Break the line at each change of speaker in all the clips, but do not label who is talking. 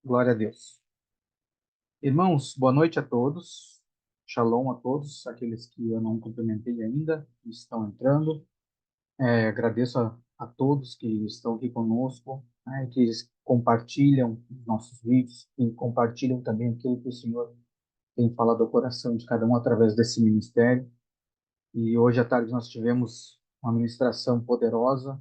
Glória a Deus. Irmãos, boa noite a todos. Shalom a todos, aqueles que eu não cumprimentei ainda, que estão entrando. Agradeço a todos que estão aqui conosco, né, que compartilham os nossos vídeos e compartilham também aquilo que o Senhor tem falado ao coração de cada um através desse ministério. E hoje à tarde nós tivemos uma ministração poderosa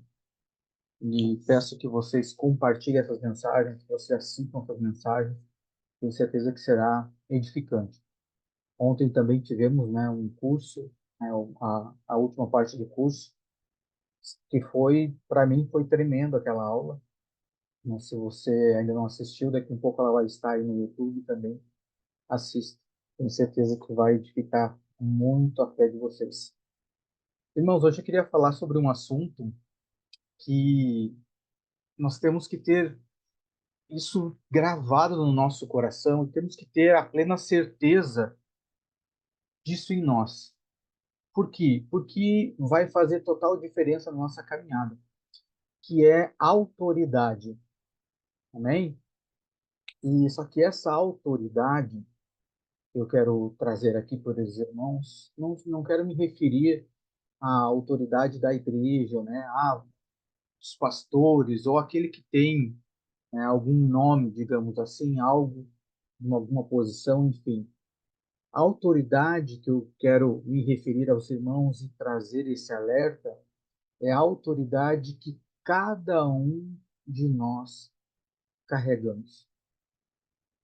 e peço que vocês compartilhem essas mensagens, que vocês assistam essas mensagens. Tenho certeza que será edificante. Ontem também tivemos, né, um curso, né, a última parte do curso, que foi, para mim, foi tremendo aquela aula. Né? Se você ainda não assistiu, daqui a um pouco ela vai estar aí no YouTube também. Assista. Tenho certeza que vai edificar muito a fé de vocês. Irmãos, hoje eu queria falar sobre um assunto que nós temos que ter isso gravado no nosso coração e temos que ter a plena certeza disso em nós. Por quê? Porque vai fazer total diferença na nossa caminhada, que é autoridade. Amém? E só que essa autoridade eu quero trazer aqui para os irmãos, não quero me referir à autoridade da igreja, né? Os pastores ou aquele que tem, né, algum nome, digamos assim, algo, alguma posição, enfim. A autoridade que eu quero me referir aos irmãos e trazer esse alerta é a autoridade que cada um de nós carregamos.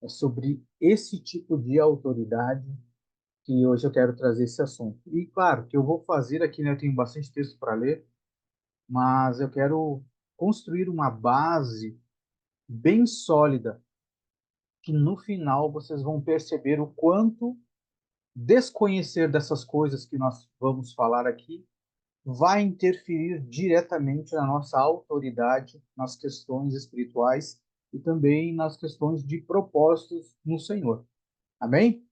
É sobre esse tipo de autoridade que hoje eu quero trazer esse assunto. E claro, que eu vou fazer aqui, né, eu tenho bastante texto para ler, mas eu quero construir uma base bem sólida, que no final vocês vão perceber o quanto desconhecer dessas coisas que nós vamos falar aqui vai interferir diretamente na nossa autoridade nas questões espirituais e também nas questões de propósitos no Senhor. Amém?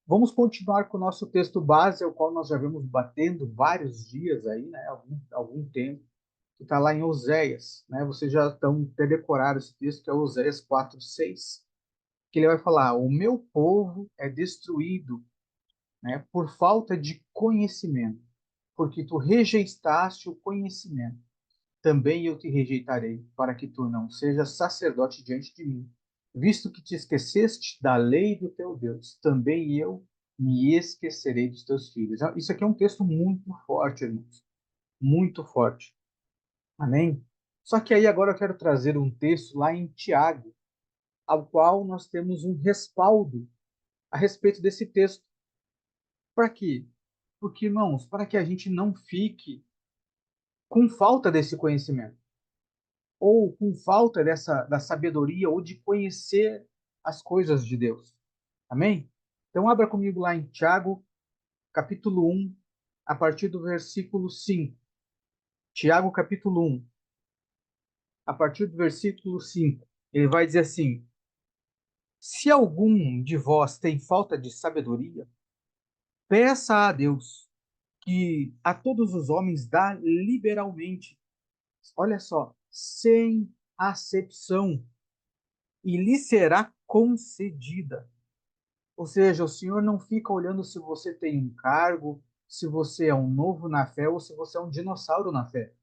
Vamos continuar com o nosso texto base, ao qual nós já vemos batendo vários dias aí, né? Algum tempo, que está lá em Oséias, né? Vocês já estão até decoraram esse texto, que é Oséias 4:6, que ele vai falar: o meu povo é destruído, né, por falta de conhecimento, porque tu rejeitaste o conhecimento. Também eu te rejeitarei, para que tu não sejas sacerdote diante de mim. Visto que te esqueceste da lei do teu Deus, também eu me esquecerei dos teus filhos. Isso aqui é um texto muito forte, irmãos. Muito forte. Amém? Só que aí agora eu quero trazer um texto lá em Tiago, ao qual nós temos um respaldo a respeito desse texto. Para quê? Porque, irmãos, para que a gente não fique com falta desse conhecimento, ou com falta da sabedoria, ou de conhecer as coisas de Deus. Amém? Então, abra comigo lá em Tiago, capítulo 1, a partir do versículo 5. Tiago, capítulo 1, a partir do versículo 5. Ele vai dizer assim: se algum de vós tem falta de sabedoria, peça a Deus, que a todos os homens dá liberalmente. Olha só, sem acepção, e lhe será concedida. Ou seja, o Senhor não fica olhando se você tem um cargo, se você é um novo na fé ou se você é um dinossauro na fé.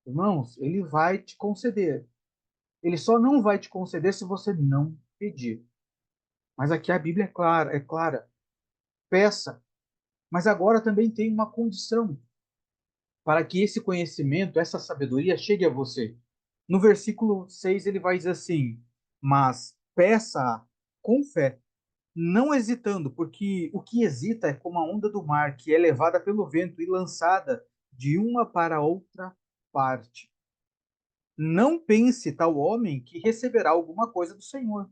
Irmãos, ele vai te conceder. Ele só não vai te conceder se você não pedir. Mas aqui a Bíblia é clara. Peça. Mas agora também tem uma condição para que esse conhecimento, essa sabedoria chegue a você. No versículo 6 ele vai dizer assim: mas peça com fé, não hesitando, porque o que hesita é como a onda do mar, que é levada pelo vento e lançada de uma para outra parte. Não pense tal homem que receberá alguma coisa do Senhor.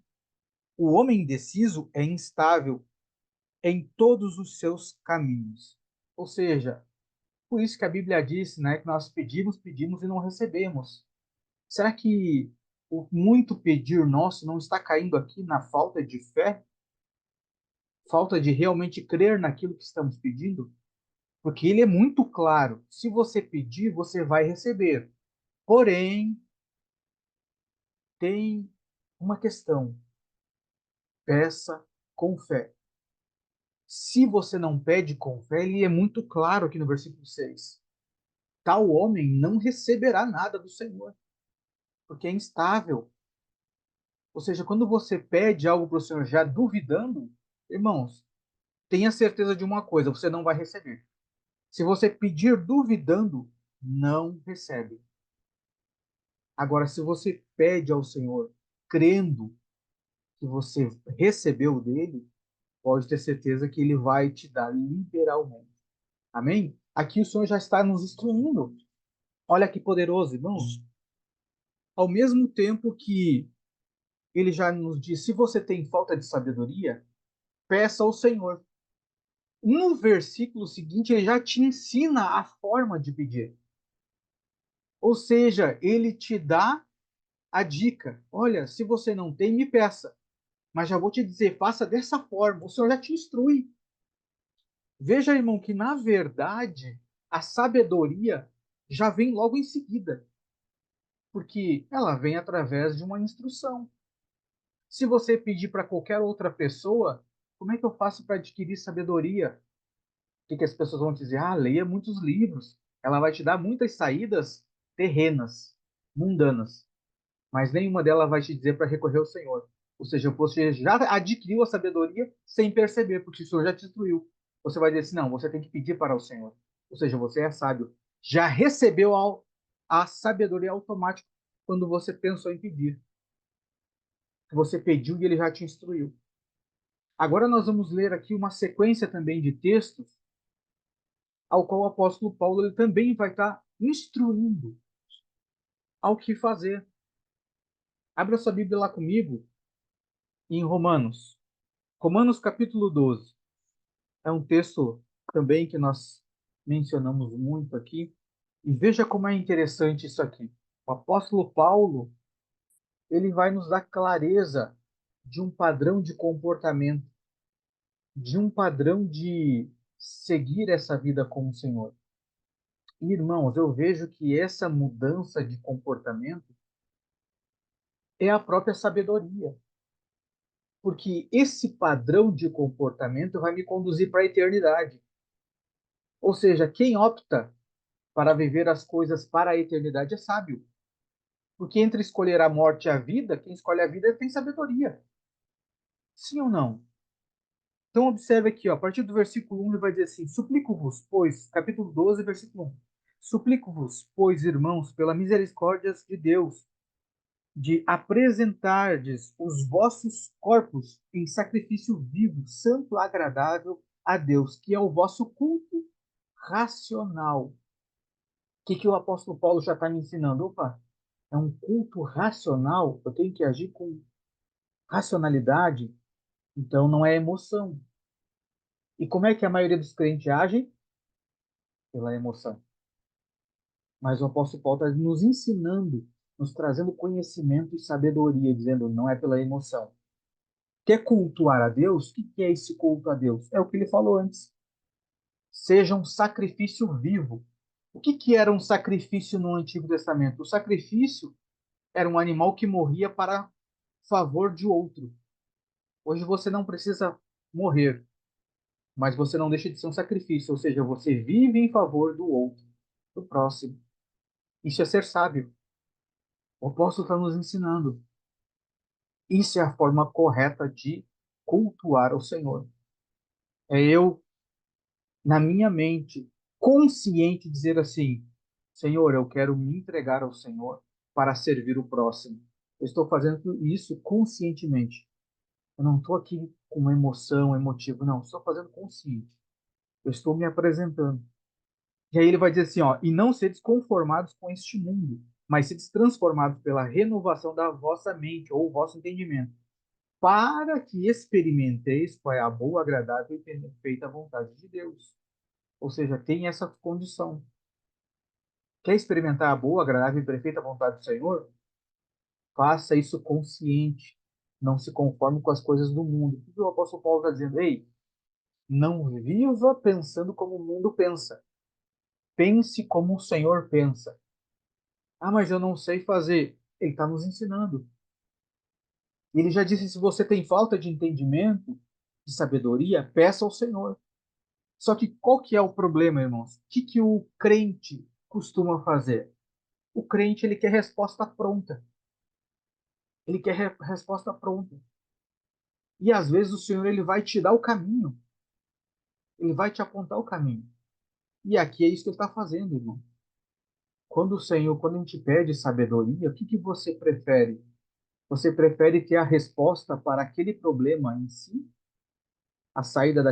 O homem indeciso é instável em todos os seus caminhos. Ou seja, por isso que a Bíblia diz, né, que nós pedimos, pedimos e não recebemos. Será que o muito pedir nosso não está caindo aqui na falta de fé? Falta de realmente crer naquilo que estamos pedindo? Porque ele é muito claro. Se você pedir, você vai receber. Porém, tem uma questão: peça com fé. Se você não pede com fé, ele é muito claro aqui no versículo 6. Tal homem não receberá nada do Senhor, porque é instável. Ou seja, quando você pede algo para o Senhor já duvidando, irmãos, tenha certeza de uma coisa: você não vai receber. Se você pedir duvidando, não recebe. Agora, se você pede ao Senhor crendo que você recebeu dele, pode ter certeza que ele vai te dar liberalmente. Amém? Aqui o Senhor já está nos instruindo. Olha que poderoso, irmãos. Ao mesmo tempo que ele já nos diz: se você tem falta de sabedoria, peça ao Senhor. No versículo seguinte, ele já te ensina a forma de pedir. Ou seja, ele te dá a dica: olha, se você não tem, me peça. Mas já vou te dizer, faça dessa forma. O Senhor já te instrui. Veja, irmão, que na verdade a sabedoria já vem logo em seguida, porque ela vem através de uma instrução. Se você pedir para qualquer outra pessoa, como é que eu faço para adquirir sabedoria? O que as pessoas vão dizer? Ah, leia muitos livros. Ela vai te dar muitas saídas terrenas, mundanas, mas nenhuma delas vai te dizer para recorrer ao Senhor. Ou seja, você já adquiriu a sabedoria sem perceber, porque o Senhor já te instruiu. Você vai dizer assim: não, você tem que pedir para o Senhor. Ou seja, você é sábio. Já recebeu a sabedoria automática quando você pensou em pedir. Você pediu e ele já te instruiu. Agora nós vamos ler aqui uma sequência também de textos ao qual o apóstolo Paulo ele também vai estar instruindo ao que fazer. Abra sua Bíblia lá comigo em Romanos. Romanos capítulo 12. É um texto também que nós mencionamos muito aqui. E veja como é interessante isso aqui. O apóstolo Paulo, ele vai nos dar clareza de um padrão de comportamento, de um padrão de seguir essa vida com o Senhor. Irmãos, eu vejo que essa mudança de comportamento é a própria sabedoria, porque esse padrão de comportamento vai me conduzir para a eternidade. Ou seja, quem opta para viver as coisas para a eternidade é sábio, porque entre escolher a morte e a vida, quem escolhe a vida tem sabedoria. Sim ou não? Então observe aqui, ó, a partir do versículo 1 ele vai dizer assim: suplico-vos, pois, capítulo 12, versículo 1. Suplico-vos, pois, irmãos, pela misericórdia de Deus, de apresentardes os vossos corpos em sacrifício vivo, santo, agradável a Deus, que é o vosso culto racional. O que o apóstolo Paulo já está me ensinando? Opa, é um culto racional, eu tenho que agir com racionalidade, então não é emoção. E como é que a maioria dos crentes age? Pela emoção. Mas o apóstolo Paulo está nos ensinando, nos trazendo conhecimento e sabedoria, dizendo não é pela emoção. Quer cultuar a Deus? O que é esse culto a Deus? É o que ele falou antes. Seja um sacrifício vivo. O que era um sacrifício no Antigo Testamento? O sacrifício era um animal que morria para favor de outro. Hoje você não precisa morrer, mas você não deixa de ser um sacrifício, ou seja, você vive em favor do outro, do próximo. Isso é ser sábio. O apóstolo está nos ensinando. Isso é a forma correta de cultuar o Senhor. É eu, na minha mente, consciente, dizer assim: Senhor, eu quero me entregar ao Senhor para servir o próximo. Eu estou fazendo isso conscientemente. Eu não estou aqui com uma emoção, emotivo, não. Estou fazendo consciente. Eu estou me apresentando. E aí ele vai dizer assim, ó, e não seres conformados com este mundo, mas seres transformados pela renovação da vossa mente ou vosso entendimento, para que experimenteis qual é a boa, agradável e perfeita vontade de Deus. Ou seja, tem essa condição. Quer experimentar a boa, agradável e perfeita vontade do Senhor? Faça isso consciente. Não se conforme com as coisas do mundo. O que o apóstolo Paulo está dizendo? Ei, não viva pensando como o mundo pensa. Pense como o Senhor pensa. Ah, mas eu não sei fazer. Ele está nos ensinando. Ele já disse: se você tem falta de entendimento, de sabedoria, peça ao Senhor. Só que qual que é o problema, irmãos? O que que o crente costuma fazer? O crente, ele quer resposta pronta. Ele quer resposta pronta. E às vezes o Senhor, ele vai te dar o caminho. Ele vai te apontar o caminho. E aqui é isso que ele está fazendo, irmão. Quando o Senhor, quando a gente pede sabedoria, o que que você prefere? Você prefere ter a resposta para aquele problema em si, a saída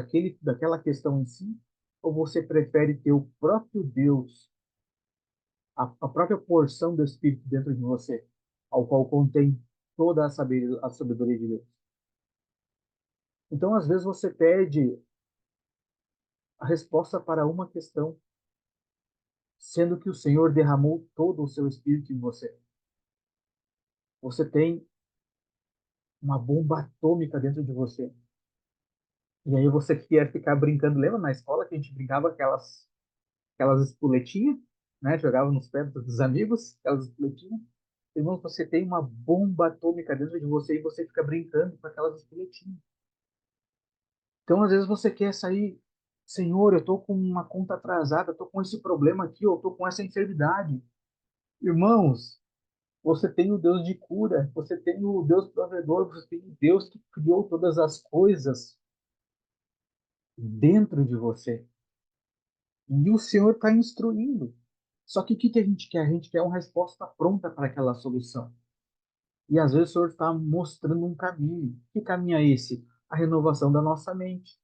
daquela questão em si, ou você prefere ter o próprio Deus, a própria porção do Espírito dentro de você, ao qual contém toda a sabedoria de Deus? Então, às vezes você pede a resposta para uma questão, sendo que o Senhor derramou todo o seu Espírito em você. Você tem uma bomba atômica dentro de você. E aí você quer ficar brincando. Lembra na escola que a gente brincava aquelas espoletinhas, né? Jogava nos pés dos amigos, aquelas espoletinhas. Irmão, você tem uma bomba atômica dentro de você e você fica brincando com aquelas espoletinhas. Então, às vezes você quer sair, Senhor, eu tô com uma conta atrasada, eu tô com esse problema aqui, eu tô com essa enfermidade. Irmãos, você tem o Deus de cura, você tem o Deus provedor, você tem o Deus que criou todas as coisas dentro de você. E o Senhor está instruindo. Só que o que que a gente quer? A gente quer uma resposta pronta para aquela solução. E às vezes o Senhor está mostrando um caminho. Que caminho é esse? A renovação da nossa mente.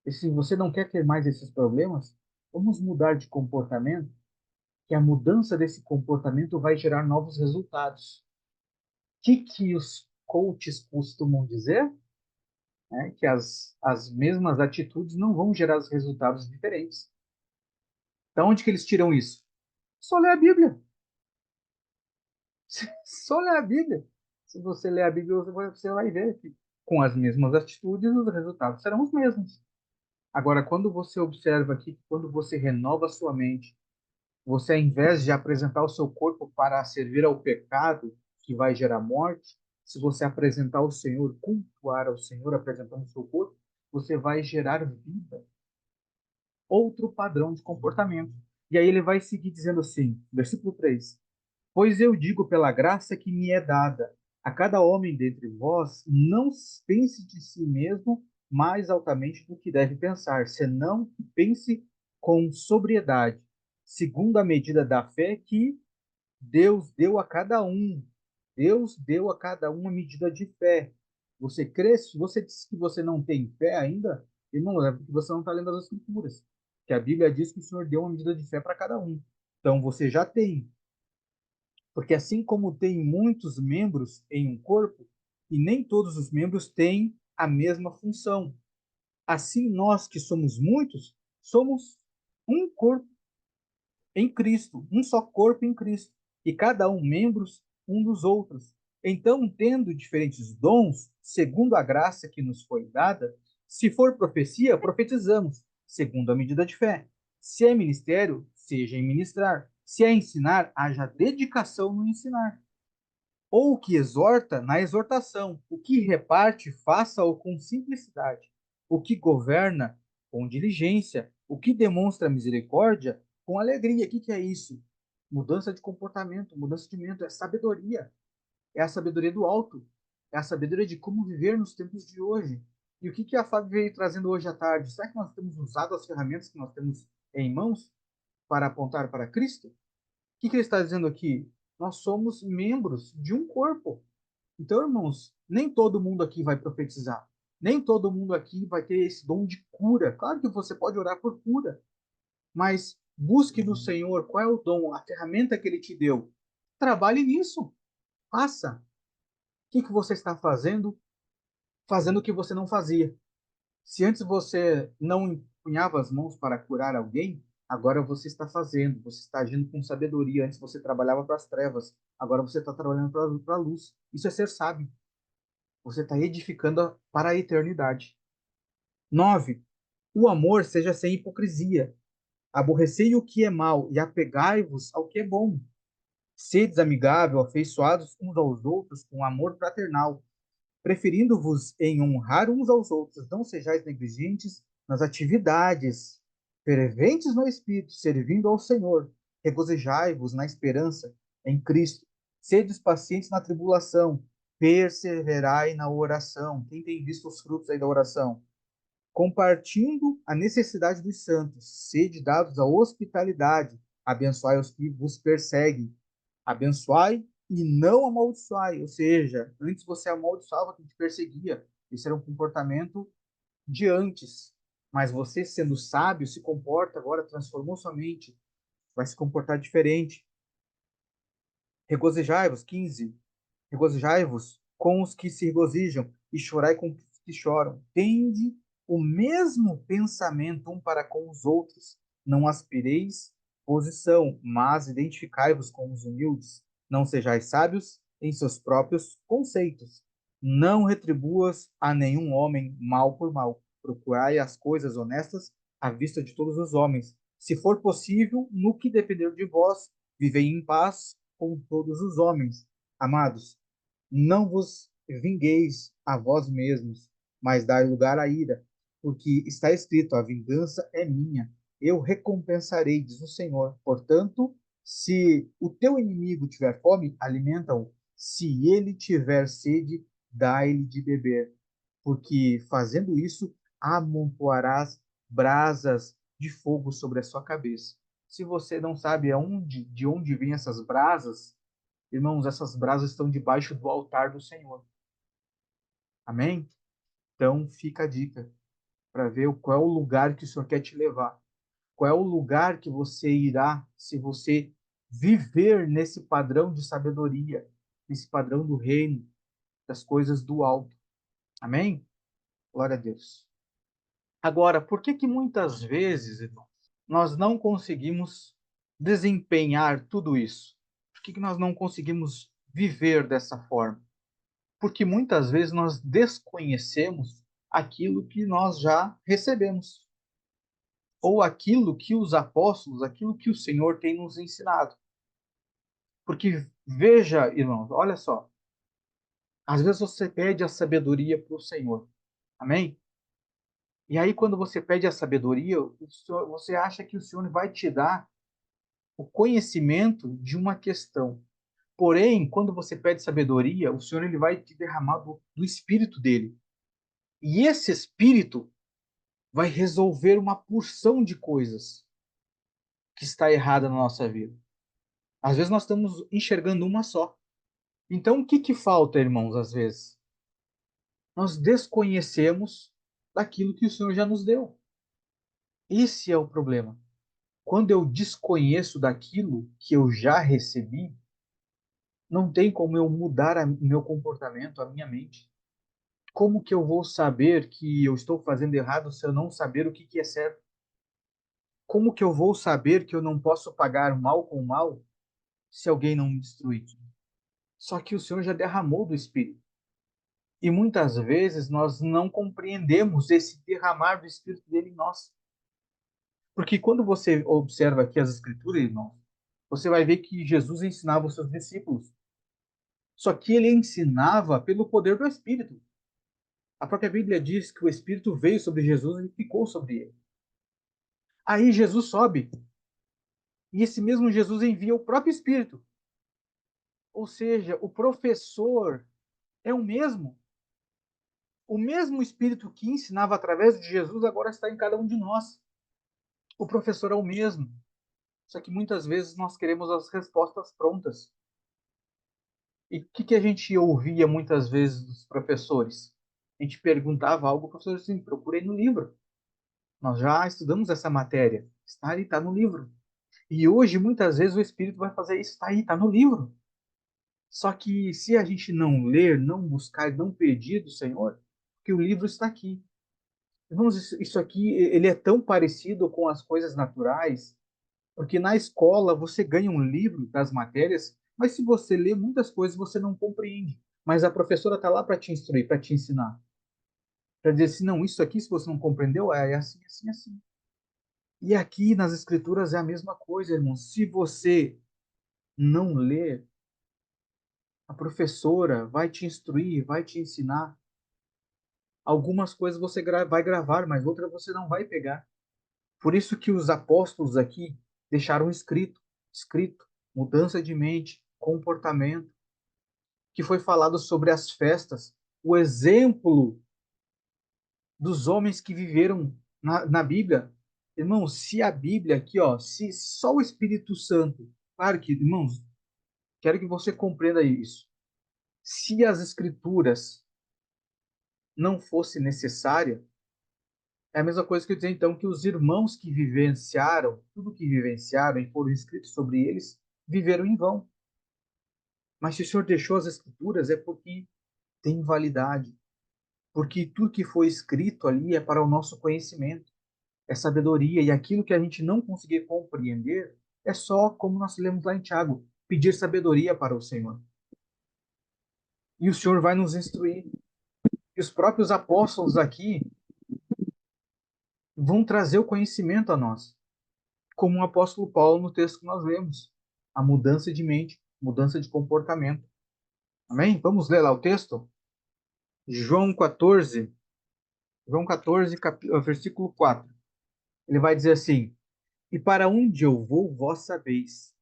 E se você não quer ter mais esses problemas, vamos mudar de comportamento, que a mudança desse comportamento vai gerar novos resultados. O que os coaches costumam dizer? É que as mesmas atitudes não vão gerar os resultados diferentes. Da onde que eles tiram isso? Só ler a Bíblia. Só ler a Bíblia. Se você ler a Bíblia, você vai ver que com as mesmas atitudes, os resultados serão os mesmos. Agora, quando você observa aqui, quando você renova a sua mente, você, ao invés de apresentar o seu corpo para servir ao pecado, que vai gerar morte, se você apresentar o Senhor, cultuar ao Senhor, apresentando o seu corpo, você vai gerar vida, outro padrão de comportamento. E aí ele vai seguir dizendo assim, versículo 3: pois eu digo pela graça que me é dada, a cada homem dentre vós, não pense de si mesmo mais altamente do que deve pensar, senão que pense com sobriedade, segundo a medida da fé que Deus deu a cada um. Deus deu a cada um uma medida de fé. Você crê? Se você diz que você não tem fé ainda, irmão, é porque você não está lendo as Escrituras. Que a Bíblia diz que o Senhor deu uma medida de fé para cada um. Então você já tem. Porque assim como tem muitos membros em um corpo, e nem todos os membros têm a mesma função. Assim nós que somos muitos, somos um corpo em Cristo, um só corpo em Cristo, e cada um membros um dos outros. Então, tendo diferentes dons, segundo a graça que nos foi dada, se for profecia, profetizamos, segundo a medida de fé. Se é ministério, seja em ministrar. Se é ensinar, haja dedicação no ensinar. Ou o que exorta, na exortação. O que reparte, faça-o com simplicidade. O que governa, com diligência. O que demonstra misericórdia, com alegria. O que que é isso? Mudança de comportamento, mudança de mente, é sabedoria. É a sabedoria do alto. É a sabedoria de como viver nos tempos de hoje. E o que que a Fábio veio trazendo hoje à tarde? Será que nós temos usado as ferramentas que nós temos em mãos para apontar para Cristo? O que que ele está dizendo aqui? Nós somos membros de um corpo. Então, irmãos, nem todo mundo aqui vai profetizar. Nem todo mundo aqui vai ter esse dom de cura. Claro que você pode orar por cura, mas busque no Senhor qual é o dom, a ferramenta que ele te deu. Trabalhe nisso. Faça. O que que você está fazendo? Fazendo o que você não fazia. Se antes você não empunhava as mãos para curar alguém, agora você está fazendo, você está agindo com sabedoria. Antes você trabalhava para as trevas, agora você está trabalhando para a luz. Isso é ser sábio. Você está edificando para a eternidade. 9. O amor seja sem hipocrisia. Aborrecei o que é mal e apegai-vos ao que é bom. Sedes amigável, afeiçoados uns aos outros com amor fraternal, preferindo-vos em honrar uns aos outros. Não sejais negligentes nas atividades, ferventes no Espírito, servindo ao Senhor. Regozijai-vos na esperança em Cristo. Sedes pacientes na tribulação, perseverai na oração. Quem tem visto os frutos aí da oração? Compartindo a necessidade dos santos, sede dados à hospitalidade, abençoai os que vos perseguem, abençoai e não amaldiçoai, ou seja, antes você amaldiçoava quem te perseguia, esse era um comportamento de antes, mas você sendo sábio se comporta agora, transformou sua mente, vai se comportar diferente. Regozijai-vos, 15, regozijai-vos com os que se regozijam e chorai com os que choram. Tende o mesmo pensamento um para com os outros. Não aspireis posição, mas identificai-vos com os humildes. Não sejais sábios em seus próprios conceitos. Não retribuas a nenhum homem mal por mal. Procurai as coisas honestas à vista de todos os homens. Se for possível, no que depender de vós, vivei em paz com todos os homens. Amados, não vos vingueis a vós mesmos, mas dai lugar à ira, porque está escrito: a vingança é minha, eu recompensarei, diz o Senhor. Portanto, se o teu inimigo tiver fome, alimenta-o. Se ele tiver sede, dai-lhe de beber, porque fazendo isso, amontoarás brasas de fogo sobre a sua cabeça. Se você não sabe de onde vêm essas brasas, irmãos, essas brasas estão debaixo do altar do Senhor. Amém? Então fica a dica para ver qual é o lugar que o Senhor quer te levar. Qual é o lugar que você irá se você viver nesse padrão de sabedoria, nesse padrão do reino, das coisas do alto. Amém? Glória a Deus. Agora, por que que muitas vezes, irmãos, nós não conseguimos desempenhar tudo isso? Por que que nós não conseguimos viver dessa forma? Porque muitas vezes nós desconhecemos aquilo que nós já recebemos, ou aquilo que os apóstolos, aquilo que o Senhor tem nos ensinado. Porque veja, irmãos, olha só, às vezes você pede a sabedoria para o Senhor, amém? E aí quando você pede a sabedoria, você acha que o Senhor vai te dar o conhecimento de uma questão. Porém, quando você pede sabedoria, o Senhor ele vai te derramar do Espírito dele. E esse Espírito vai resolver uma porção de coisas que está errada na nossa vida. Às vezes nós estamos enxergando uma só. Então, o que que falta, irmãos, às vezes? Nós desconhecemos daquilo que o Senhor já nos deu. Esse é o problema. Quando eu desconheço daquilo que eu já recebi, não tem como eu mudar o meu comportamento, a minha mente. Como que eu vou saber que eu estou fazendo errado se eu não saber o que que é certo? Como que eu vou saber que eu não posso pagar mal com mal se alguém não me destruir? Só que o Senhor já derramou do Espírito. E muitas vezes nós não compreendemos esse derramar do Espírito dele em nós. Porque quando você observa aqui as Escrituras, irmão, você vai ver que Jesus ensinava os seus discípulos. Só que ele ensinava pelo poder do Espírito. A própria Bíblia diz que o Espírito veio sobre Jesus e ficou sobre ele. Aí Jesus sobe. E esse mesmo Jesus envia o próprio Espírito. Ou seja, o professor é o mesmo. O mesmo Espírito que ensinava através de Jesus agora está em cada um de nós. O professor é o mesmo. Só que muitas vezes nós queremos as respostas prontas. E o que a gente ouvia muitas vezes dos professores? A gente perguntava algo, o professor assim, procurei no livro. Nós já estudamos essa matéria. Está ali, está no livro. E hoje, muitas vezes, o Espírito vai fazer isso. Está aí, está no livro. Só que se a gente não ler, não buscar, não pedir do Senhor, que o livro está aqui. Irmãos, isso aqui, ele é tão parecido com as coisas naturais, porque na escola você ganha um livro das matérias, mas se você lê muitas coisas você não compreende. Mas a professora está lá para te instruir, para te ensinar. Para dizer assim, não, isso aqui, se você não compreendeu, é assim, assim, assim. E aqui nas escrituras é a mesma coisa, irmãos. Se você não ler, a professora vai te instruir, vai te ensinar. Algumas coisas você vai gravar, mas outras você não vai pegar. Por isso que os apóstolos aqui deixaram escrito, mudança de mente, comportamento, que foi falado sobre as festas, o exemplo dos homens que viveram na Bíblia. Irmãos, se a Bíblia aqui, ó, se só o Espírito Santo, claro que, irmãos, quero que você compreenda isso. Se as Escrituras não fosse necessária, é a mesma coisa que eu dizer então que os irmãos que vivenciaram, tudo que vivenciaram e foram escritos sobre eles, viveram em vão. Mas se o Senhor deixou as Escrituras é porque tem validade, porque tudo que foi escrito ali é para o nosso conhecimento, é sabedoria, e aquilo que a gente não conseguir compreender é só, como nós lemos lá em Tiago, pedir sabedoria para o Senhor. E o Senhor vai nos instruir. E os próprios apóstolos aqui vão trazer o conhecimento a nós, como o apóstolo Paulo no texto que nós lemos. A mudança de mente, mudança de comportamento. Amém? Vamos ler lá o texto? João 14, João 14, versículo 4. Ele vai dizer assim: E para onde eu vou, vós sabeis,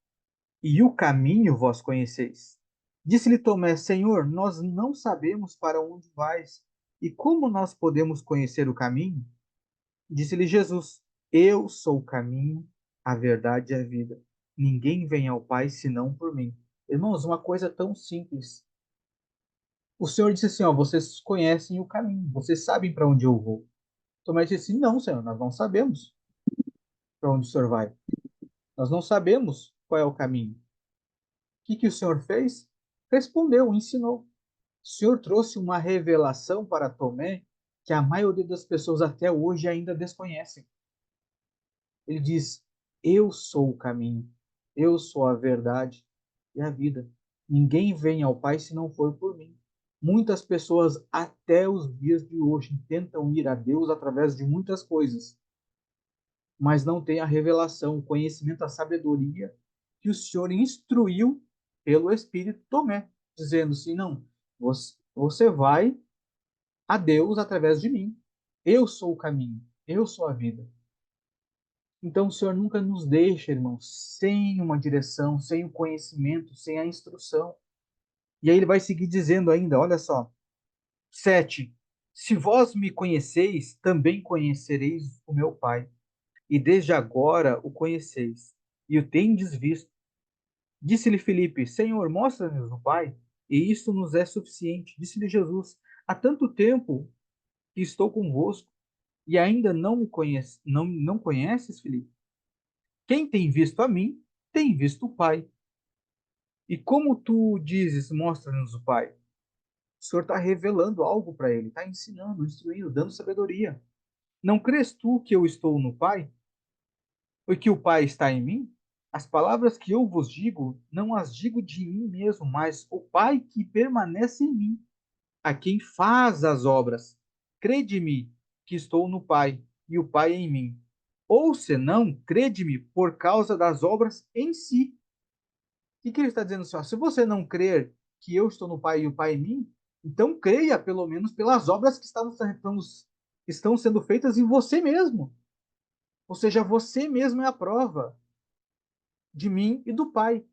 e o caminho vós conheceis. Disse-lhe Tomé: Senhor, nós não sabemos para onde vais, e como nós podemos conhecer o caminho? Disse-lhe Jesus: Eu sou o caminho, a verdade e a vida. Ninguém vem ao Pai senão por mim. Irmãos, uma coisa tão simples. O Senhor disse assim: ó, vocês conhecem o caminho, vocês sabem para onde eu vou. Tomé disse assim: Não, Senhor, nós não sabemos para onde o Senhor vai. Nós não sabemos qual é o caminho. O que o Senhor fez? Respondeu, ensinou. O Senhor trouxe uma revelação para Tomé que a maioria das pessoas até hoje ainda desconhecem. Ele diz: Eu sou o caminho, eu sou a verdade e a vida. Ninguém vem ao Pai se não for por mim. Muitas pessoas, até os dias de hoje, tentam ir a Deus através de muitas coisas, mas não têm a revelação, o conhecimento, a sabedoria que o Senhor instruiu pelo Espírito Tomé, dizendo assim: não, você vai a Deus através de mim. Eu sou o caminho, eu sou a vida. Então o Senhor nunca nos deixa, irmãos, sem uma direção, sem o conhecimento, sem a instrução. E aí ele vai seguir dizendo ainda, olha só, 7. Se vós me conheceis, também conhecereis o meu Pai. E desde agora o conheceis, e o tendes visto. Disse-lhe Filipe: Senhor, mostra-nos o Pai, e isso nos é suficiente. Disse-lhe Jesus: Há tanto tempo que estou convosco, e ainda não me conheces, não conheces, Filipe? Quem tem visto a mim, tem visto o Pai. E como tu dizes, mostra-nos o Pai? O Senhor está revelando algo para ele, está ensinando, instruindo, dando sabedoria. Não crês tu que eu estou no Pai? E que o Pai está em mim? As palavras que eu vos digo, não as digo de mim mesmo, mas o Pai que permanece em mim, a quem faz as obras. Crede-me que estou no Pai, e o Pai em mim. Ou senão, crede-me por causa das obras em si. O que ele está dizendo assim? Ó, se você não crer que eu estou no Pai e o Pai em mim, então creia pelo menos pelas obras que estão sendo feitas em você mesmo. Ou seja, você mesmo é a prova de mim e do Pai.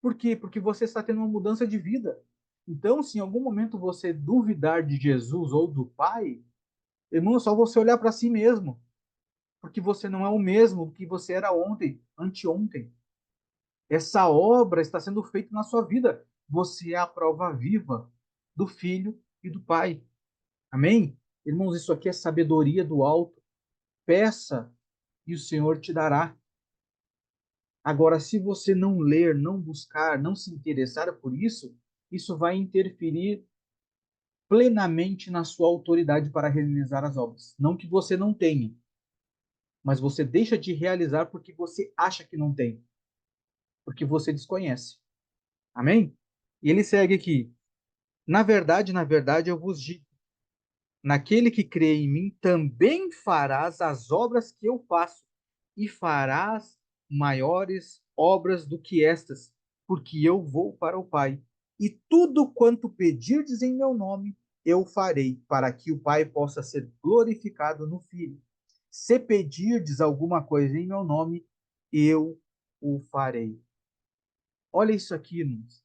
Por quê? Porque você está tendo uma mudança de vida. Então, se em algum momento você duvidar de Jesus ou do Pai, irmão, é só você olhar para si mesmo. Porque você não é o mesmo que você era ontem, anteontem. Essa obra está sendo feita na sua vida. Você é a prova viva do Filho e do Pai. Amém? Irmãos, isso aqui é sabedoria do alto. Peça e o Senhor te dará. Agora, se você não ler, não buscar, não se interessar por isso, isso vai interferir plenamente na sua autoridade para realizar as obras. Não que você não tenha, mas você deixa de realizar porque você acha que não tem, porque você desconhece. Amém? E ele segue aqui. Na verdade, eu vos digo: naquele que crê em mim, também farás as obras que eu faço, e farás maiores obras do que estas, porque eu vou para o Pai. E tudo quanto pedirdes em meu nome, eu farei, para que o Pai possa ser glorificado no Filho. Se pedirdes alguma coisa em meu nome, eu o farei. Olha isso aqui, irmãos.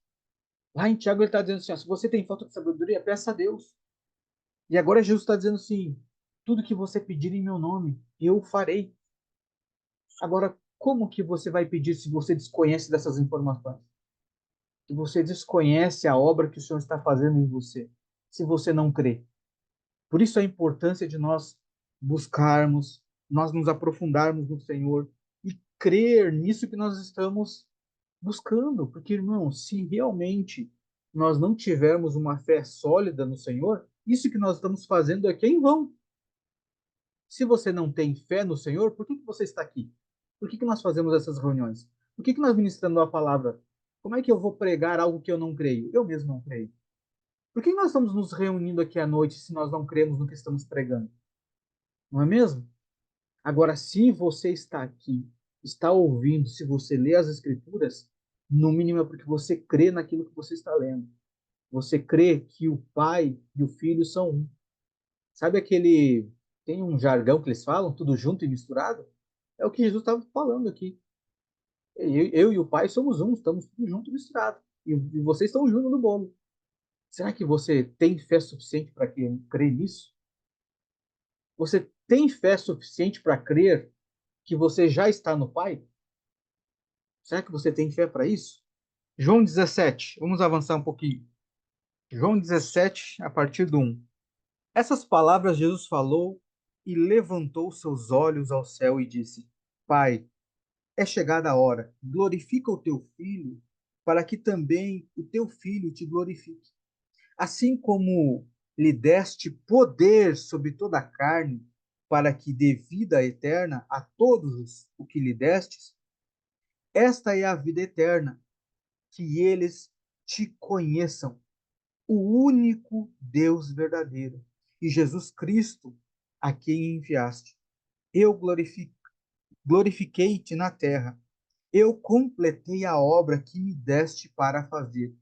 Lá em Tiago ele está dizendo assim, ó, se você tem falta de sabedoria, peça a Deus. E agora Jesus está dizendo assim, tudo que você pedir em meu nome, eu farei. Agora, como que você vai pedir se você desconhece dessas informações? Se você desconhece a obra que o Senhor está fazendo em você? Se você não crê? Por isso a importância de nós buscarmos, nós nos aprofundarmos no Senhor e crer nisso que nós estamos buscando. Porque, irmão, se realmente nós não tivermos uma fé sólida no Senhor, isso que nós estamos fazendo aqui é em vão. Se você não tem fé no Senhor, por que que você está aqui? Por que que nós fazemos essas reuniões? Por que que nós ministramos a palavra? Como é que eu vou pregar algo que eu não creio? Eu mesmo não creio. Por que nós estamos nos reunindo aqui à noite se nós não cremos no que estamos pregando? Não é mesmo? Agora, se você está aqui, está ouvindo, se você lê as Escrituras, no mínimo é porque você crê naquilo que você está lendo. Você crê que o Pai e o Filho são um. Sabe aquele. Tem um jargão que eles falam, tudo junto e misturado? É o que Jesus estava falando aqui. Eu e o Pai somos um, estamos tudo junto e misturado. E vocês estão juntos no bolo. Será que você tem fé suficiente para crer nisso? Você tem fé suficiente para crer que você já está no Pai? Será que você tem fé para isso? João 17, vamos avançar um pouquinho. João 17, a partir do 1. Essas palavras Jesus falou e levantou seus olhos ao céu e disse: Pai, é chegada a hora, glorifica o teu filho, para que também o teu filho te glorifique. Assim como lhe deste poder sobre toda a carne, para que dê vida eterna a todos o que lhe destes, esta é a vida eterna, que eles te conheçam, o único Deus verdadeiro, e Jesus Cristo, a quem enviaste. Eu glorifiquei-te na terra. Eu completei a obra que me deste para fazer.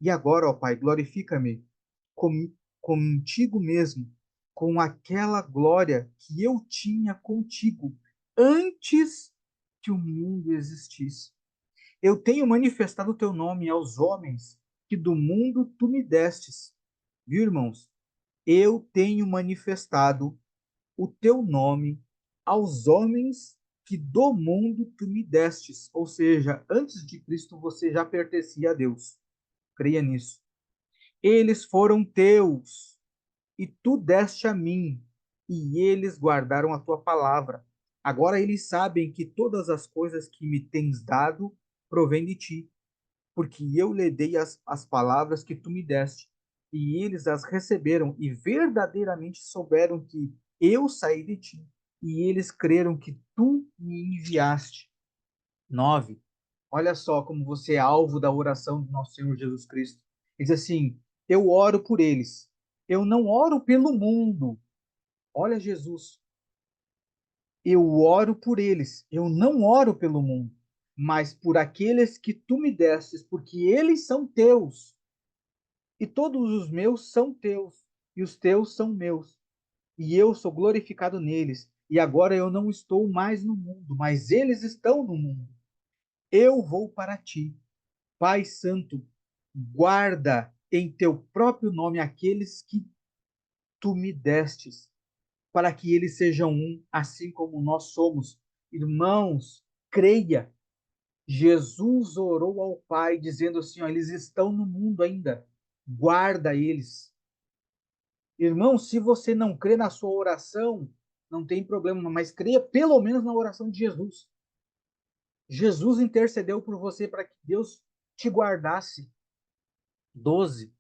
E agora, ó Pai, glorifica-me com, contigo mesmo, com aquela glória que eu tinha contigo antes que o mundo existisse. Eu tenho manifestado o teu nome aos homens que do mundo tu me destes. Viu, irmãos? Eu tenho manifestado o teu nome aos homens que do mundo tu me destes. Ou seja, antes de Cristo você já pertencia a Deus. Creia nisso. Eles foram teus e tu deste a mim, e eles guardaram a tua palavra. Agora eles sabem que todas as coisas que me tens dado provêm de ti, porque eu lhe dei as palavras que tu me deste, e eles as receberam, e verdadeiramente souberam que eu saí de ti, e eles creram que tu me enviaste. 9. Olha só como você é alvo da oração do nosso Senhor Jesus Cristo. Ele diz assim: eu oro por eles, eu não oro pelo mundo. Olha Jesus, eu oro por eles, eu não oro pelo mundo, mas por aqueles que tu me destes, porque eles são teus. E todos os meus são teus, e os teus são meus, e eu sou glorificado neles. E agora eu não estou mais no mundo, mas eles estão no mundo. Eu vou para ti. Pai Santo, guarda em teu próprio nome aqueles que tu me destes, para que eles sejam um, assim como nós somos. Irmãos, creia. Jesus orou ao Pai, dizendo assim: ó, eles estão no mundo ainda, guarda eles. Irmão, se você não crê na sua oração, não tem problema, mas creia pelo menos na oração de Jesus. Jesus intercedeu por você para que Deus te guardasse. 12.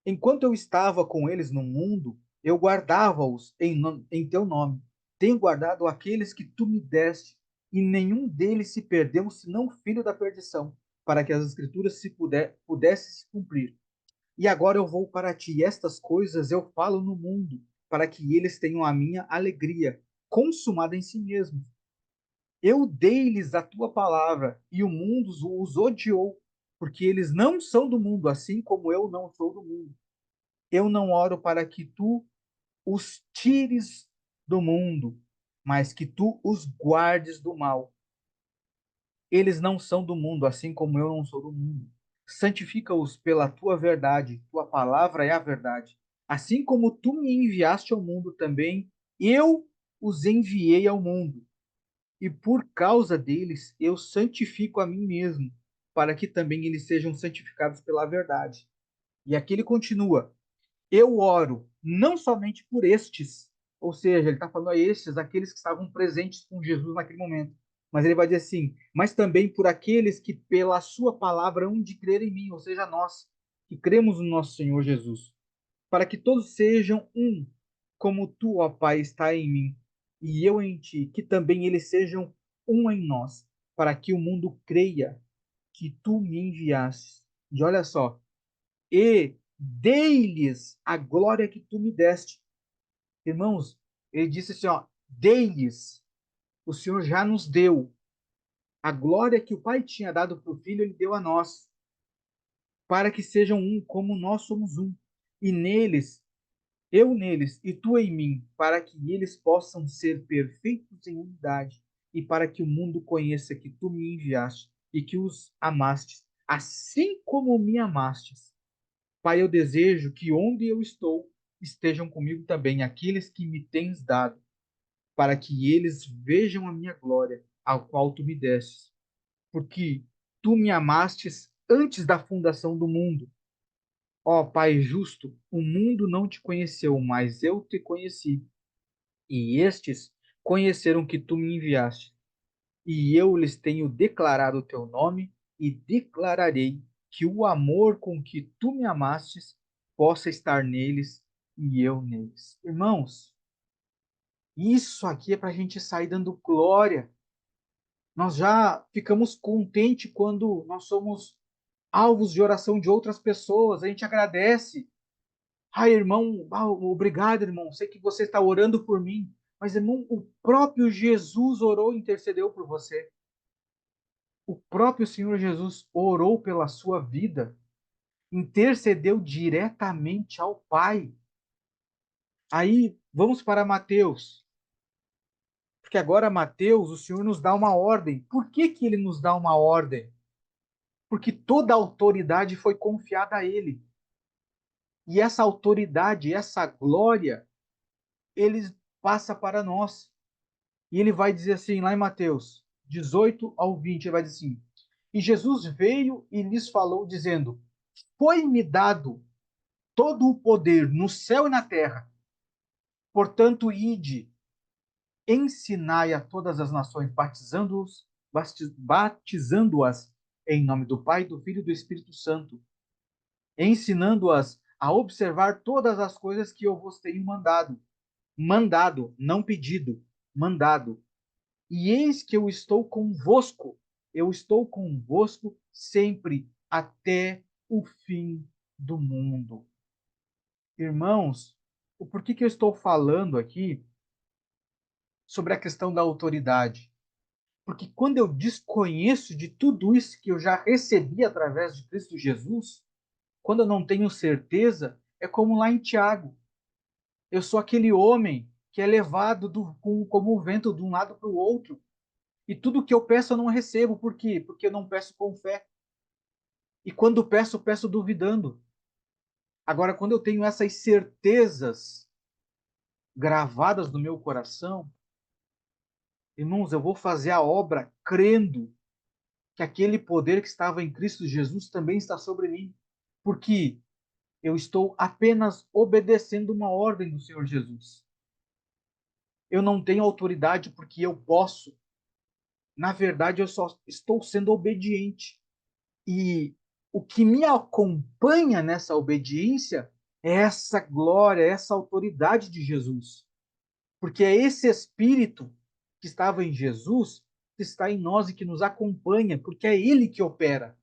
Enquanto eu estava com eles no mundo, eu guardava-os em teu nome. Tenho guardado aqueles que tu me deste, e nenhum deles se perdeu, senão o filho da perdição, para que as escrituras pudessem se cumprir. E agora eu vou para ti. Estas coisas eu falo no mundo, para que eles tenham a minha alegria consumada em si mesmos. Eu dei-lhes a tua palavra, e o mundo os odiou, porque eles não são do mundo, assim como eu não sou do mundo. Eu não oro para que tu os tires do mundo, mas que tu os guardes do mal. Eles não são do mundo, assim como eu não sou do mundo. Santifica-os pela tua verdade, tua palavra é a verdade. Assim como tu me enviaste ao mundo também, eu os enviei ao mundo. E por causa deles eu santifico a mim mesmo, para que também eles sejam santificados pela verdade. E aqui ele continua: eu oro não somente por estes, ou seja, ele está falando a estes, aqueles que estavam presentes com Jesus naquele momento. Mas ele vai dizer assim, mas também por aqueles que pela sua palavra hão de crer em mim, ou seja, nós que cremos no nosso Senhor Jesus, para que todos sejam um, como tu, ó Pai, está em mim e eu em ti, que também eles sejam um em nós, para que o mundo creia que tu me enviaste. E olha só, e dei-lhes a glória que tu me deste. Irmãos, ele disse assim, ó, dei-lhes, o Senhor já nos deu. A glória que o Pai tinha dado para o Filho, ele deu a nós, para que sejam um, como nós somos um. E neles, eu neles, e tu em mim, para que eles possam ser perfeitos em unidade, e para que o mundo conheça que tu me enviaste e que os amastes, assim como me amastes. Pai, eu desejo que onde eu estou estejam comigo também aqueles que me tens dado, para que eles vejam a minha glória, ao qual tu me destes. Porque tu me amastes antes da fundação do mundo. Ó Pai justo, o mundo não te conheceu, mas eu te conheci. E estes conheceram que tu me enviaste. E eu lhes tenho declarado o teu nome e declararei que o amor com que tu me amastes possa estar neles e eu neles. Irmãos, isso aqui é para a gente sair dando glória. Nós já ficamos contentes quando nós somos alvos de oração de outras pessoas. A gente agradece. Ah, irmão, obrigado, irmão. Sei que você está orando por mim. Mas, irmão, o próprio Jesus orou e intercedeu por você. O próprio Senhor Jesus orou pela sua vida, intercedeu diretamente ao Pai. Aí vamos para Mateus, porque agora Mateus, o Senhor nos dá uma ordem. Por que que ele nos dá uma ordem? Porque toda a autoridade foi confiada a ele. E essa autoridade, essa glória, ele passa para nós. E ele vai dizer assim, lá em Mateus 18 ao 20, ele vai dizer assim: E Jesus veio e lhes falou, dizendo: Foi-me dado todo o poder no céu e na terra. Portanto, ide, ensinai a todas as nações, batizando-as em nome do Pai, do Filho e do Espírito Santo, ensinando-as a observar todas as coisas que eu vos tenho mandado. Mandado, não pedido, mandado. E eis que eu estou convosco sempre até o fim do mundo. Irmãos, o porquê que eu estou falando aqui sobre a questão da autoridade? Porque quando eu desconheço de tudo isso que eu já recebi através de Cristo Jesus, quando eu não tenho certeza, é como lá em Tiago. Eu sou aquele homem que é levado como o vento de um lado para o outro. E tudo que eu peço eu não recebo. Por quê? Porque eu não peço com fé. E quando peço, peço duvidando. Agora, quando eu tenho essas certezas gravadas no meu coração, irmãos, eu vou fazer a obra crendo que aquele poder que estava em Cristo Jesus também está sobre mim, porque eu estou apenas obedecendo uma ordem do Senhor Jesus. Eu não tenho autoridade porque eu posso. Na verdade, eu só estou sendo obediente. E o que me acompanha nessa obediência é essa glória, essa autoridade de Jesus. Porque é esse Espírito que estava em Jesus que está em nós e que nos acompanha, porque é Ele que opera,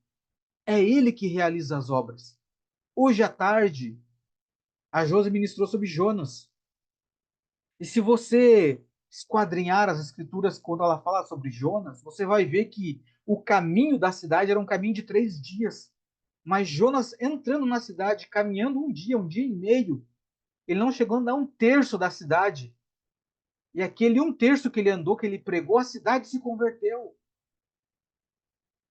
é Ele que realiza as obras. Hoje à tarde, a Josi ministrou sobre Jonas. E se você esquadrinhar as escrituras quando ela fala sobre Jonas, você vai ver que o caminho da cidade era um caminho de 3 dias. Mas Jonas entrando na cidade, caminhando um dia e meio, ele não chegou a andar um terço da cidade. E aquele um terço que ele andou, que ele pregou, a cidade se converteu.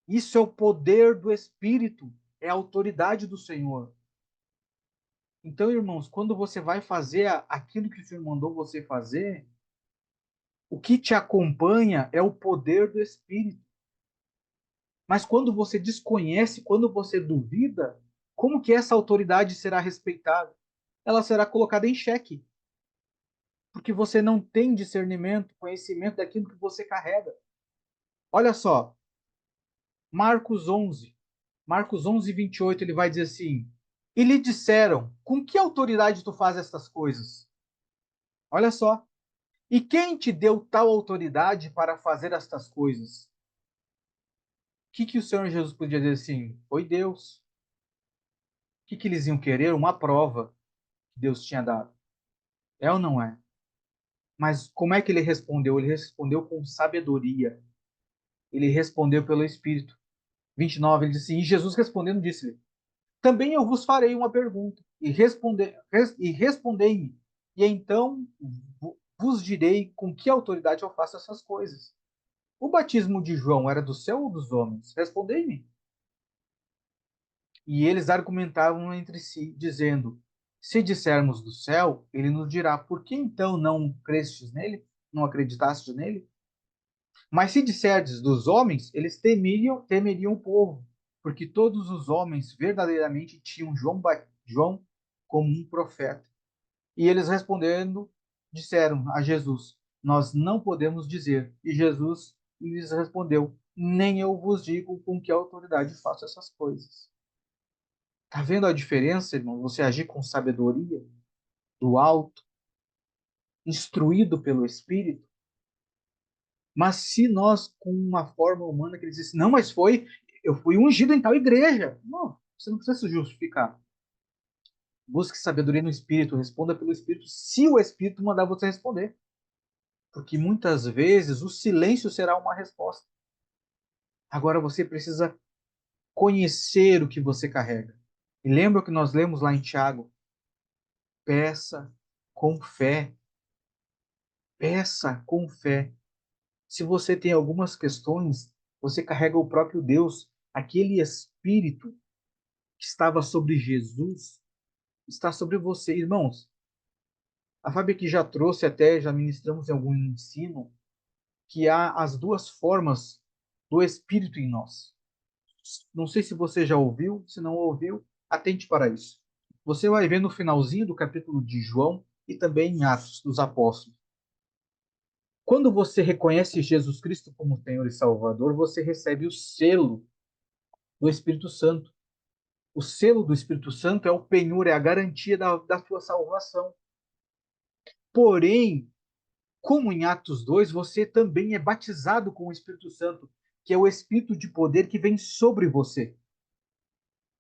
Isso é o poder do Espírito, é a autoridade do Senhor. Então, irmãos, quando você vai fazer aquilo que o Senhor mandou você fazer, o que te acompanha é o poder do Espírito. Mas quando você desconhece, quando você duvida, como que essa autoridade será respeitada? Ela será colocada em xeque, porque você não tem discernimento, conhecimento daquilo que você carrega. Olha só, Marcos 11, Marcos 11, 28, ele vai dizer assim: E lhe disseram, com que autoridade tu faz estas coisas? Olha só, e quem te deu tal autoridade para fazer estas coisas? O que o Senhor Jesus podia dizer assim? Foi Deus. O que eles iam querer? Uma prova que Deus tinha dado. É ou não é? Mas como é que ele respondeu? Ele respondeu com sabedoria. Ele respondeu pelo Espírito. 29, ele disse, e Jesus respondendo disse-lhe, também eu vos farei uma pergunta, e respondei-me, e então vos direi com que autoridade eu faço essas coisas. O batismo de João era do céu ou dos homens? Respondei-me. E eles argumentavam entre si, dizendo, se dissermos do céu, ele nos dirá, por que então não crestes nele? Não acreditastes nele? Mas se disserdes dos homens, eles temeriam o povo, porque todos os homens verdadeiramente tinham João como um profeta. E eles respondendo, disseram a Jesus: Nós não podemos dizer. E Jesus lhes respondeu: Nem eu vos digo com que autoridade faço essas coisas. Está vendo a diferença, irmão? Você agir com sabedoria, do alto, instruído pelo Espírito. Mas se nós, com uma forma humana, que ele disse, não, mas eu fui ungido em tal igreja. Não, você não precisa se justificar. Busque sabedoria no Espírito, responda pelo Espírito, se o Espírito mandar você responder. Porque muitas vezes o silêncio será uma resposta. Agora você precisa conhecer o que você carrega. E lembra o que nós lemos lá em Tiago? Peça com fé. Peça com fé. Se você tem algumas questões, você carrega o próprio Deus, aquele Espírito que estava sobre Jesus, está sobre você. Irmãos, a Fábio aqui já trouxe até, já ministramos em algum ensino, que há as duas formas do Espírito em nós. Não sei se você já ouviu, se não ouviu, atente para isso. Você vai ver no finalzinho do capítulo de João e também em Atos dos Apóstolos. Quando você reconhece Jesus Cristo como Senhor e Salvador, você recebe o selo do Espírito Santo. O selo do Espírito Santo é o penhor, é a garantia da sua salvação. Porém, como em Atos 2, você também é batizado com o Espírito Santo, que é o Espírito de poder que vem sobre você.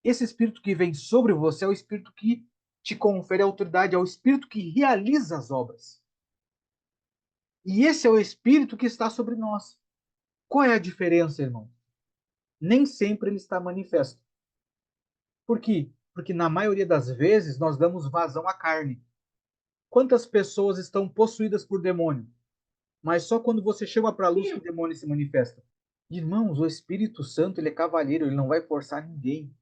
Esse Espírito que vem sobre você é o Espírito que te confere autoridade, é o Espírito que realiza as obras. E esse é o Espírito que está sobre nós. Qual é a diferença, irmão? Nem sempre ele está manifesto. Por quê? Porque na maioria das vezes nós damos vazão à carne. Quantas pessoas estão possuídas por demônio? Mas só quando você chama para a luz que o demônio se manifesta. Irmãos, o Espírito Santo, ele é cavalheiro, ele não vai forçar ninguém.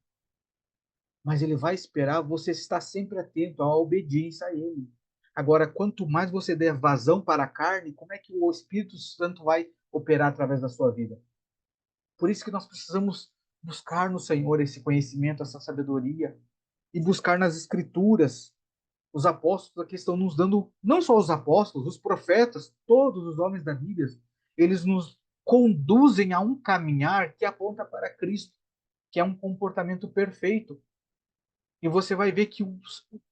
Mas ele vai esperar você estar sempre atento à obediência a ele. Agora, quanto mais você der vazão para a carne, como é que o Espírito Santo vai operar através da sua vida? Por isso que nós precisamos buscar no Senhor esse conhecimento, essa sabedoria, e buscar nas Escrituras. Os apóstolos aqui estão nos dando, não só os apóstolos, os profetas, todos os homens da Bíblia, eles nos conduzem a um caminhar que aponta para Cristo, que é um comportamento perfeito. E você vai ver que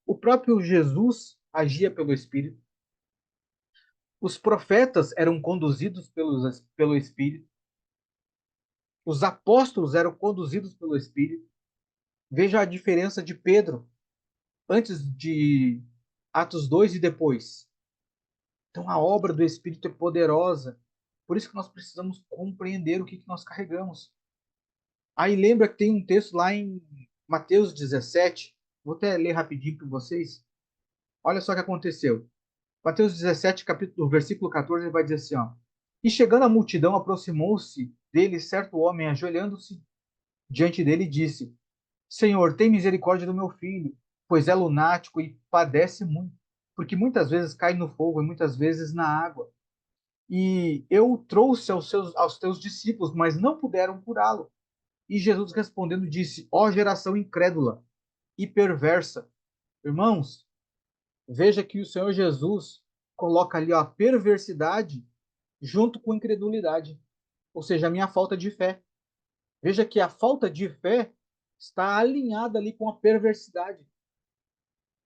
o próprio Jesus agia pelo Espírito. Os profetas eram conduzidos pelo Espírito. Os apóstolos eram conduzidos pelo Espírito. Veja a diferença de Pedro antes de Atos 2 e depois. Então a obra do Espírito é poderosa. Por isso que nós precisamos compreender o que nós carregamos. Aí lembra que tem um texto lá em Mateus 17, vou até ler rapidinho para vocês. Olha só o que aconteceu. Mateus 17, capítulo, versículo 14, ele vai dizer assim, ó. E chegando a multidão, aproximou-se dele certo homem, ajoelhando-se diante dele, e disse: Senhor, tem misericórdia do meu filho, pois é lunático e padece muito, porque muitas vezes cai no fogo e muitas vezes na água. E eu o trouxe aos teus discípulos, mas não puderam curá-lo. E Jesus respondendo disse: Ó geração incrédula e perversa. Irmãos, veja que o Senhor Jesus coloca ali ó, a perversidade junto com incredulidade, ou seja, a minha falta de fé. Veja que a falta de fé está alinhada ali com a perversidade.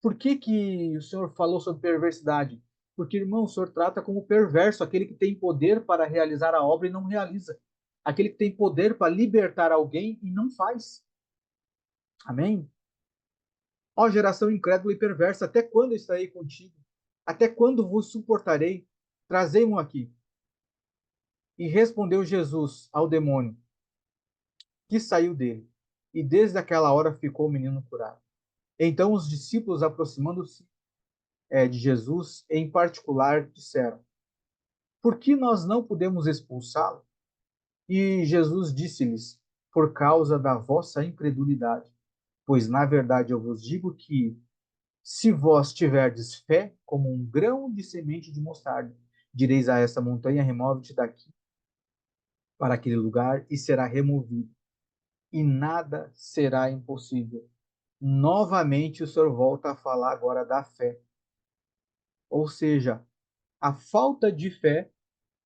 Por que, que o Senhor falou sobre perversidade? Porque, irmão, o Senhor trata como perverso aquele que tem poder para realizar a obra e não realiza. Aquele que tem poder para libertar alguém e não faz. Amém? Ó geração incrédula e perversa, até quando estarei contigo? Até quando vos suportarei? Trazei-mo aqui. E respondeu Jesus ao demônio, que saiu dele. E desde aquela hora ficou o menino curado. Então os discípulos, aproximando-se de Jesus, em particular, disseram: Por que nós não podemos expulsá-lo? E Jesus disse-lhes: Por causa da vossa incredulidade. Pois na verdade eu vos digo que, se vós tiverdes fé como um grão de semente de mostarda, direis a esta montanha: remove-te daqui para aquele lugar, e será removido, e nada será impossível. Novamente o Senhor volta a falar agora da fé. Ou seja, a falta de fé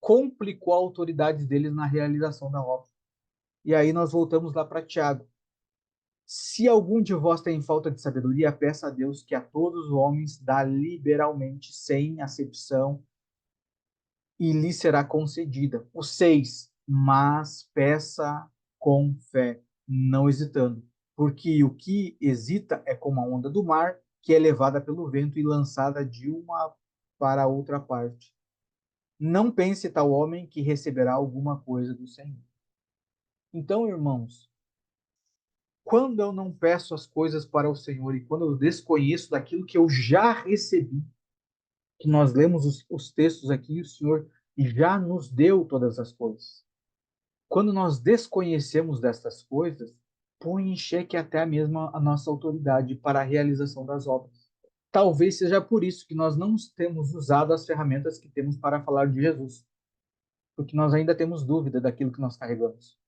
complicou a autoridade deles na realização da obra. E aí nós voltamos lá para Tiago. Se algum de vós tem falta de sabedoria, peça a Deus, que a todos os homens dá liberalmente, sem acepção, e lhe será concedida. O 6, mas peça com fé, não hesitando. Porque o que hesita é como a onda do mar, que é levada pelo vento e lançada de uma para outra parte. Não pense tal homem que receberá alguma coisa do Senhor. Então, irmãos, quando eu não peço as coisas para o Senhor e quando eu desconheço daquilo que eu já recebi, que nós lemos os textos aqui, o Senhor já nos deu todas as coisas. Quando nós desconhecemos destas coisas, põe em xeque até mesmo a nossa autoridade para a realização das obras. Talvez seja por isso que nós não temos usado as ferramentas que temos para falar de Jesus, porque nós ainda temos dúvida daquilo que nós carregamos.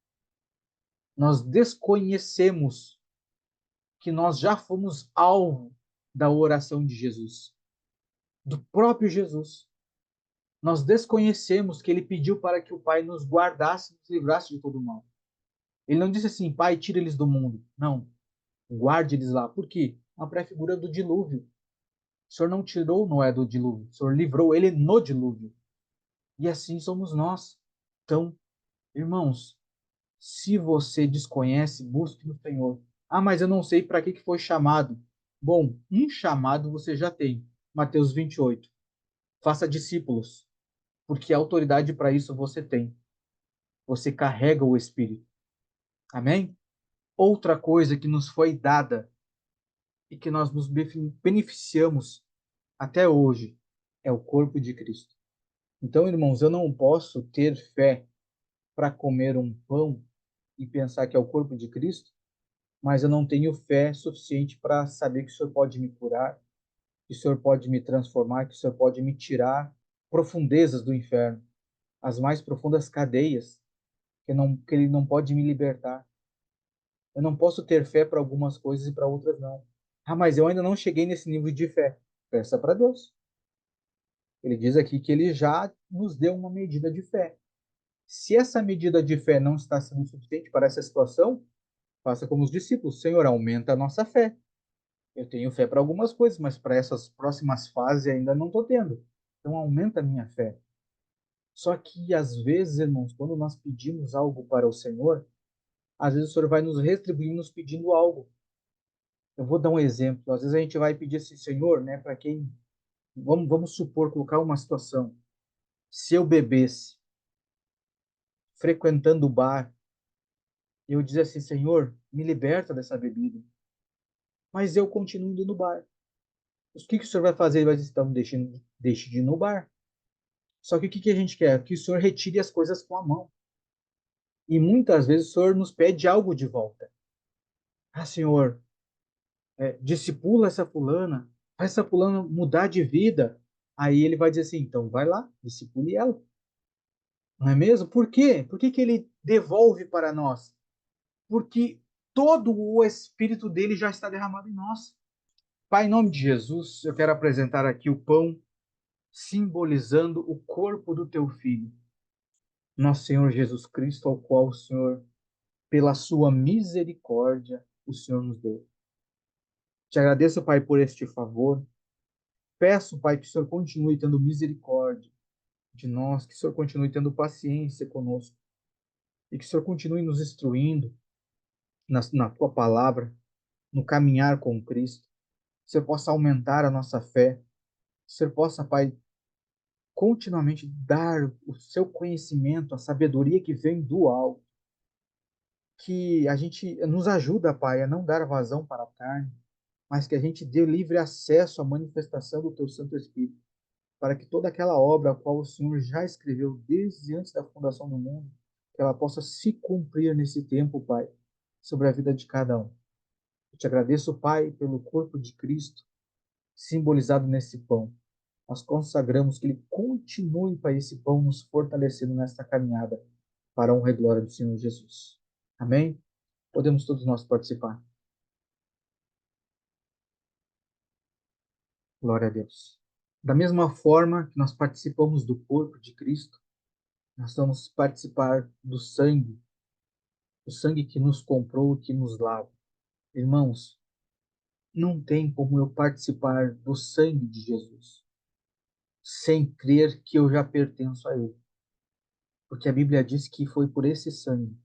Nós desconhecemos que nós já fomos alvo da oração de Jesus, do próprio Jesus. Nós desconhecemos que ele pediu para que o Pai nos guardasse, nos livrasse de todo o mal. Ele não disse assim: Pai, tira eles do mundo. Não, guarde eles lá. Por quê? Uma pré-figura do dilúvio. O Senhor não tirou Noé do dilúvio, o Senhor livrou ele no dilúvio. E assim somos nós. Então, irmãos, se você desconhece, busque no Senhor. Ah, mas eu não sei para que foi chamado. Bom, um chamado você já tem. Mateus 28. Faça discípulos, porque autoridade para isso você tem. Você carrega o Espírito. Amém? Outra coisa que nos foi dada e que nós nos beneficiamos até hoje é o corpo de Cristo. Então, irmãos, eu não posso ter fé para comer um pão e pensar que é o corpo de Cristo, mas eu não tenho fé suficiente para saber que o Senhor pode me curar, que o Senhor pode me transformar, que o Senhor pode me tirar profundezas do inferno, as mais profundas cadeias que Ele não pode me libertar. Eu não posso ter fé para algumas coisas e para outras não. Ah, mas eu ainda não cheguei nesse nível de fé. Peça para Deus. Ele diz aqui que Ele já nos deu uma medida de fé. Se essa medida de fé não está sendo suficiente para essa situação, faça como os discípulos. Senhor, aumenta a nossa fé. Eu tenho fé para algumas coisas, mas para essas próximas fases ainda não estou tendo. Então aumenta a minha fé. Só que às vezes, irmãos, quando nós pedimos algo para o Senhor, às vezes o Senhor vai nos retribuir nos pedindo algo. Eu vou dar um exemplo. Às vezes a gente vai pedir assim, Senhor, né, para quem vamos supor colocar uma situação. Se eu bebesse frequentando o bar, eu dizer assim, Senhor, me liberta dessa bebida. mas eu continuo indo no bar. O que o senhor vai fazer? Ele vai dizer, então, deixe de ir no bar. Só que o que a gente quer? Que o senhor retire as coisas com a mão. E muitas vezes o senhor nos pede algo de volta. Ah, senhor, discipula essa fulana, faz essa fulana mudar de vida. Aí ele vai dizer assim, então vai lá, discipule ela. Não é mesmo? Por quê? Por que que ele devolve para nós? Porque todo o Espírito dele já está derramado em nós. Pai, em nome de Jesus, eu quero apresentar aqui o pão simbolizando o corpo do teu Filho, nosso Senhor Jesus Cristo, ao qual o Senhor, pela sua misericórdia, o Senhor nos deu. Te agradeço, Pai, por este favor. Peço, Pai, que o Senhor continue tendo misericórdia de nós, que o Senhor continue tendo paciência conosco e que o Senhor continue nos instruindo na tua palavra, no caminhar com Cristo. Que o Senhor possa aumentar a nossa fé. Que o Senhor possa, Pai, continuamente dar o seu conhecimento, a sabedoria que vem do alto. Que a gente nos ajuda, Pai, a não dar vazão para a carne, mas que a gente dê livre acesso à manifestação do teu Santo Espírito, para que toda aquela obra a qual o Senhor já escreveu desde antes da fundação do mundo, que ela possa se cumprir nesse tempo, Pai, sobre a vida de cada um. Eu te agradeço, Pai, pelo corpo de Cristo simbolizado nesse pão. Nós consagramos que ele continue, Pai, esse pão nos fortalecendo nesta caminhada para a honra e glória do Senhor Jesus. Amém? Podemos todos nós participar. Glória a Deus. Da mesma forma que nós participamos do corpo de Cristo, nós vamos participar do sangue, o sangue que nos comprou e que nos lava. Irmãos, não tem como eu participar do sangue de Jesus sem crer que eu já pertenço a Ele. Porque a Bíblia diz que foi por esse sangue.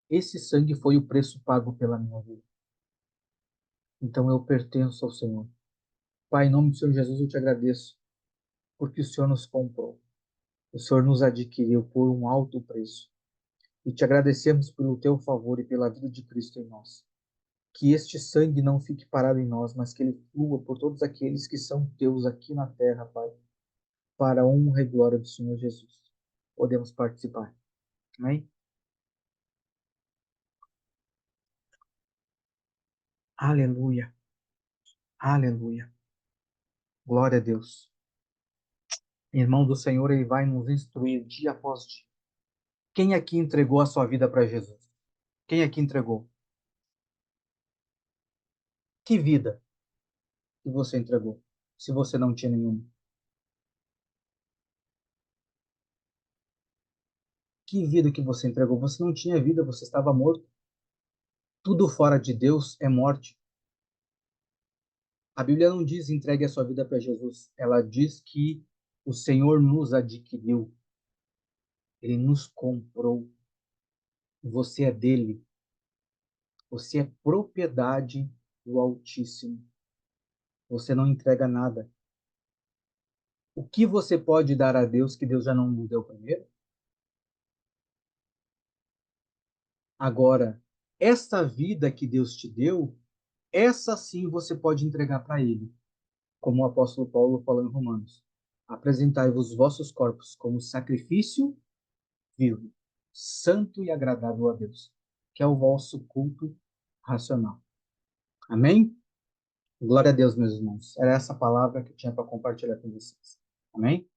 Esse sangue foi o preço pago pela minha vida. Então eu pertenço ao Senhor. Pai, em nome do Senhor Jesus, eu te agradeço, porque o Senhor nos comprou. O Senhor nos adquiriu por um alto preço. E te agradecemos pelo teu favor e pela vida de Cristo em nós. Que este sangue não fique parado em nós, mas que ele flua por todos aqueles que são teus aqui na terra, Pai, para a honra e glória do Senhor Jesus. Podemos participar. Amém? Aleluia. Aleluia. Glória a Deus. Irmão do Senhor, ele vai nos instruir dia após dia. Quem aqui entregou a sua vida para Jesus? Quem aqui entregou? Que vida que você entregou? Se você não tinha nenhuma. Que vida que você entregou? Você não tinha vida, você estava morto. Tudo fora de Deus é morte. A Bíblia não diz entregue a sua vida para Jesus. Ela diz que o Senhor nos adquiriu. Ele nos comprou. Você é dele. Você é propriedade do Altíssimo. Você não entrega nada. O que você pode dar a Deus que Deus já não nos deu primeiro? Agora, essa vida que Deus te deu, essa sim você pode entregar para Ele. Como o apóstolo Paulo falou em Romanos. Apresentai-vos vossos corpos como sacrifício vivo, santo e agradável a Deus, que é o vosso culto racional. Amém? Glória a Deus, meus irmãos. Era essa palavra que eu tinha para compartilhar com vocês. Amém?